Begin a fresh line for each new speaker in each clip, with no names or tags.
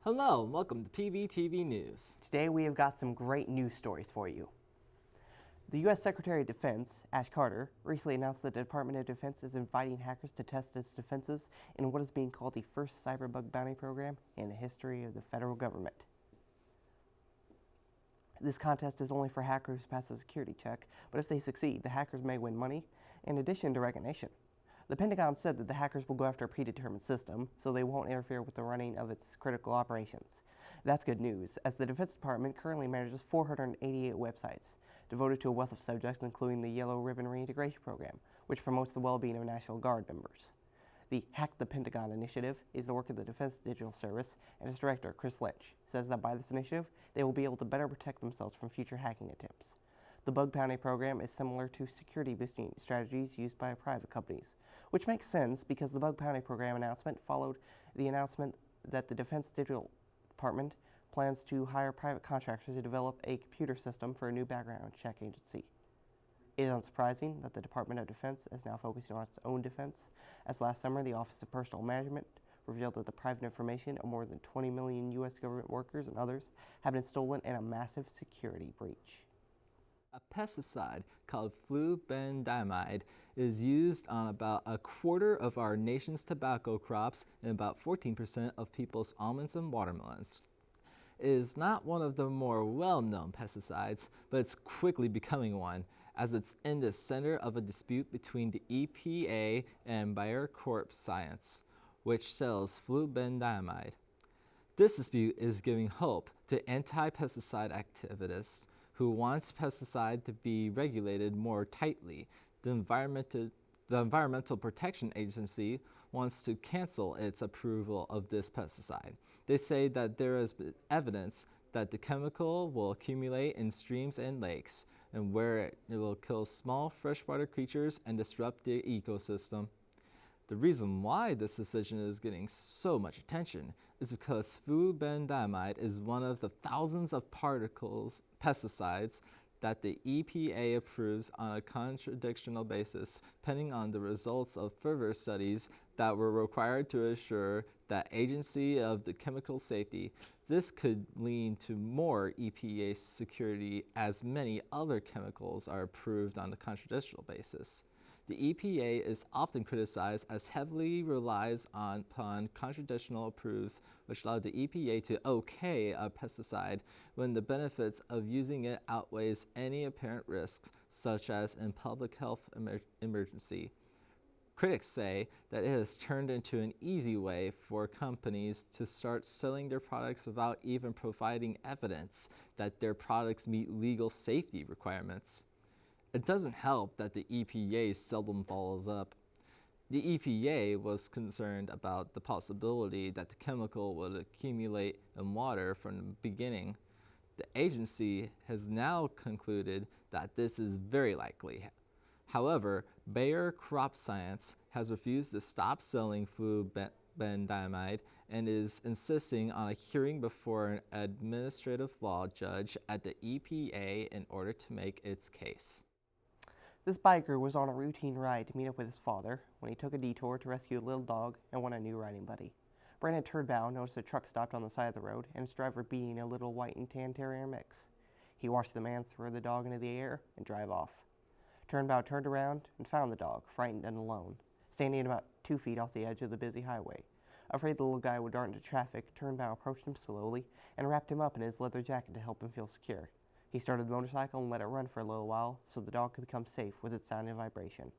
Hello, and welcome to PVTV News.
Today we have got some great news stories for you. The U.S. Secretary of Defense, Ash Carter, recently announced that the Department of Defense is inviting hackers to test its defenses in what is being called the first cyberbug bounty program in the history of the federal government. This contest is only for hackers who pass a security check, but if they succeed, the hackers may win money in addition to recognition. The Pentagon said that the hackers will go after a predetermined system, so they won't interfere with the running of its critical operations. That's good news, as the Defense Department currently manages 488 websites devoted to a wealth of subjects, including the Yellow Ribbon Reintegration Program, which promotes the well-being of National Guard members. The Hack the Pentagon initiative is the work of the Defense Digital Service, and its director, Chris Lynch, says that by this initiative, they will be able to better protect themselves from future hacking attempts. The bug bounty program is similar to security boosting strategies used by private companies, which makes sense because the bug bounty program announcement followed the announcement that the Defense Digital Department plans to hire private contractors to develop a computer system for a new background check agency. It is unsurprising that the Department of Defense is now focusing on its own defense, as last summer the Office of Personnel Management revealed that the private information of more than 20 million U.S. government workers and others have been stolen in a massive security breach.
A pesticide called flubendiamide is used on about a quarter of our nation's tobacco crops and about 14% of people's almonds and watermelons. It is not one of the more well-known pesticides, but it's quickly becoming one, as it's in the center of a dispute between the EPA and Bayer Corp Science, which sells flubendiamide. This dispute is giving hope to anti-pesticide activists who wants pesticide to be regulated more tightly. The Environmental Protection Agency wants to cancel its approval of this pesticide. They say that there is evidence that the chemical will accumulate in streams and lakes, and where it will kill small freshwater creatures and disrupt the ecosystem. The reason why this decision is getting so much attention is because flubendiamide is one of the thousands of pesticides that the EPA approves on a contradictional basis, pending on the results of further studies that were required to assure that agency of the chemical safety. This could lead to more EPA security, as many other chemicals are approved on a contradictional basis. The EPA is often criticized as heavily relies upon contradictional approves, which allow the EPA to okay a pesticide when the benefits of using it outweighs any apparent risks, such as in public health emergency. Critics say that it has turned into an easy way for companies to start selling their products without even providing evidence that their products meet legal safety requirements. It doesn't help that the EPA seldom follows up. The EPA was concerned about the possibility that the chemical would accumulate in water from the beginning. The agency has now concluded that this is very likely. However, Bayer Crop Science has refused to stop selling flubendiamide and is insisting on a hearing before an administrative law judge at the EPA in order to make its case.
This biker was on a routine ride to meet up with his father when he took a detour to rescue a little dog and want a new riding buddy. Brandon Turnbow noticed a truck stopped on the side of the road and its driver beating a little white and tan terrier mix. He watched the man throw the dog into the air and drive off. Turnbow turned around and found the dog, frightened and alone, standing about 2 feet off the edge of the busy highway. Afraid the little guy would dart into traffic, Turnbow approached him slowly and wrapped him up in his leather jacket to help him feel secure. He started the motorcycle and let it run for a little while so the dog could become safe with its sound and vibration.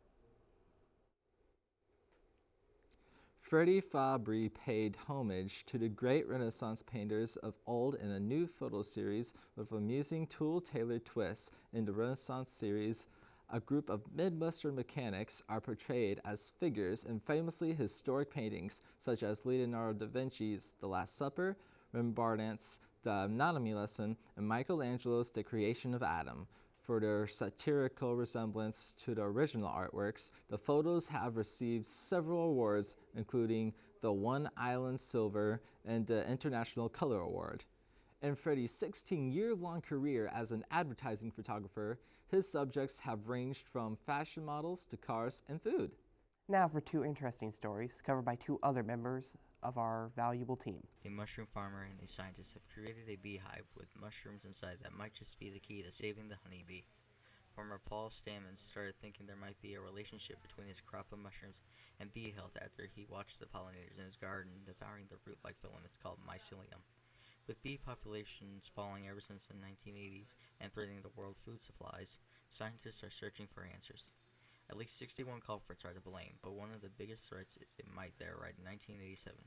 Freddie Fabry paid homage to the great Renaissance painters of old in a new photo series with amusing tool-tailored twists. In the Renaissance series, a group of Midwestern mechanics are portrayed as figures in famously historic paintings such as Leonardo da Vinci's The Last Supper, Rembrandt's The Anatomy Lesson, and Michelangelo's The Creation of Adam. For their satirical resemblance to the original artworks, the photos have received several awards, including the One Island Silver and the International Color Award. In Freddie's 16-year-long career as an advertising photographer, his subjects have ranged from fashion models to cars and food.
Now for two interesting stories covered by two other members of our valuable team.
A mushroom farmer and a scientist have created a beehive with mushrooms inside that might just be the key to saving the honeybee. Farmer Paul Stamens started thinking there might be a relationship between his crop of mushrooms and bee health after he watched the pollinators in his garden devouring the root-like filaments called mycelium. With bee populations falling ever since the 1980s and threatening the world food supplies, scientists are searching for answers. At least 61 culprits are to blame, but one of the biggest threats is a mite that arrived in 1987.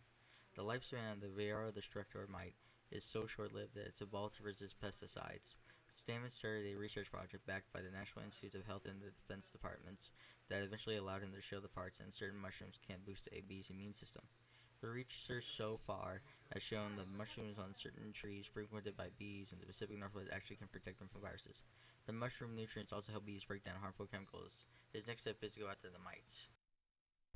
The lifespan of the Varroa destructor mite is so short-lived that it's evolved to resist pesticides. Stamets started a research project backed by the National Institutes of Health and the Defense Departments that eventually allowed him to show the parts and certain mushrooms can boost a bee's immune system. The research so far has shown that mushrooms on certain trees frequented by bees in the Pacific Northwest actually can protect them from viruses. The mushroom nutrients also help bees break down harmful chemicals. His next step is to go after the mites.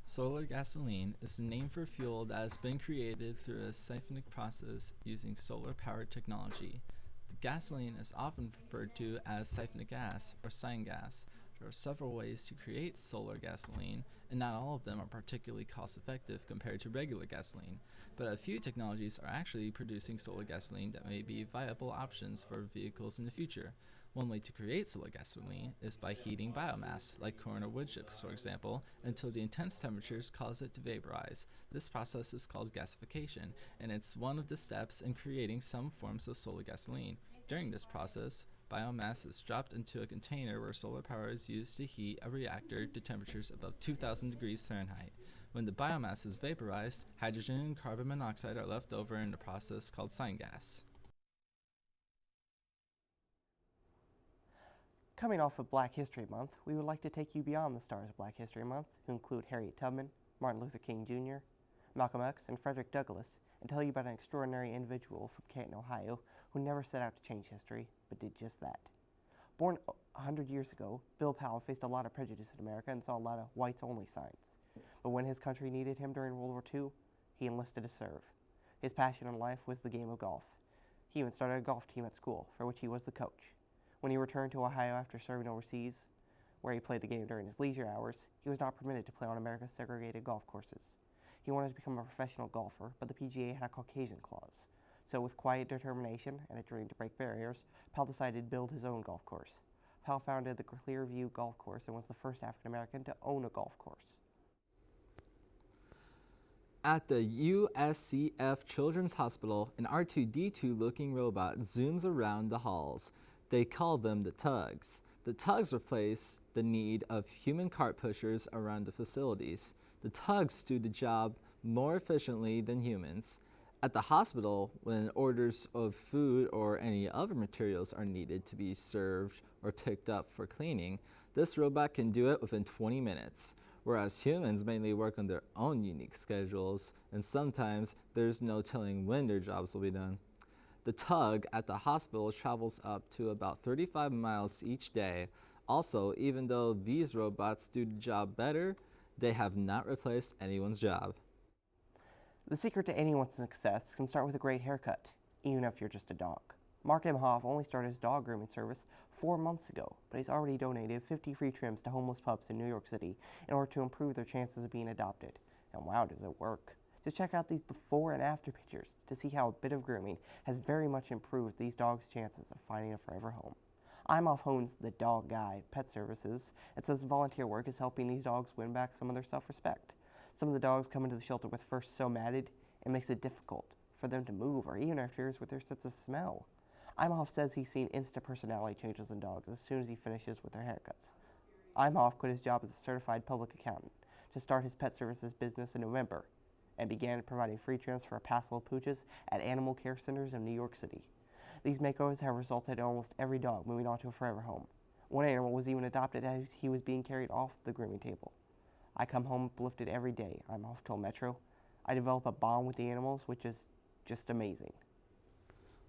Solar gasoline is the name for fuel that has been created through a siphonic process using solar-powered technology. The gasoline is often referred to as siphonic gas or syngas. There are several ways to create solar gasoline, and not all of them are particularly cost-effective compared to regular gasoline, but a few technologies are actually producing solar gasoline that may be viable options for vehicles in the future. One way to create solar gasoline is by heating biomass, like corn or wood chips, for example, until the intense temperatures cause it to vaporize. This process is called gasification, and it's one of the steps in creating some forms of solar gasoline. During this process, biomass is dropped into a container where solar power is used to heat a reactor to temperatures above 2,000 degrees Fahrenheit. When the biomass is vaporized, hydrogen and carbon monoxide are left over in the process called syngas.
Coming off of Black History Month, we would like to take you beyond the stars of Black History Month, who include Harriet Tubman, Martin Luther King Jr., Malcolm X, and Frederick Douglass, and tell you about an extraordinary individual from Canton, Ohio, who never set out to change history, but did just that. Born 100 years ago, Bill Powell faced a lot of prejudice in America and saw a lot of whites-only signs. But when his country needed him during World War II, he enlisted to serve. His passion in life was the game of golf. He even started a golf team at school, for which he was the coach. When he returned to Ohio after serving overseas, where he played the game during his leisure hours, he was not permitted to play on America's segregated golf courses. He wanted to become a professional golfer, but the PGA had a Caucasian clause. So with quiet determination and a dream to break barriers, Powell decided to build his own golf course. Powell founded the Clearview Golf Course and was the first African American to own a golf course.
At the USCF Children's Hospital, an R2-D2 looking robot zooms around the halls. They call them the tugs. The tugs replace the need of human cart pushers around the facilities. The tugs do the job more efficiently than humans. At the hospital, when orders of food or any other materials are needed to be served or picked up for cleaning, this robot can do it within 20 minutes, whereas humans mainly work on their own unique schedules, and sometimes there's no telling when their jobs will be done. The tug at the hospital travels up to about 35 miles each day. Also, even though these robots do the job better, they have not replaced anyone's job.
The secret to anyone's success can start with a great haircut, even if you're just a dog. Mark M. Hoff only started his dog grooming service 4 months ago, but he's already donated 50 free trims to homeless pups in New York City in order to improve their chances of being adopted. And wow, does it work. Just check out these before and after pictures to see how a bit of grooming has very much improved these dogs' chances of finding a forever home. I'm Off Home's The Dog Guy Pet Services and says volunteer work is helping these dogs win back some of their self-respect. Some of the dogs come into the shelter with fur so matted it makes it difficult for them to move or even interferes with their sense of smell. Imhoff says he's seen instant personality changes in dogs as soon as he finishes with their haircuts. Imhoff quit his job as a certified public accountant to start his pet services business in November and began providing free trims for Paso pooches at animal care centers in New York City. These makeovers have resulted in almost every dog moving on to a forever home. One animal was even adopted as he was being carried off the grooming table. I come home uplifted every day, Imhoff told Metro. I develop a bond with the animals, which is just amazing.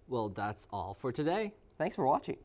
Well, that's all for today.
Thanks for watching.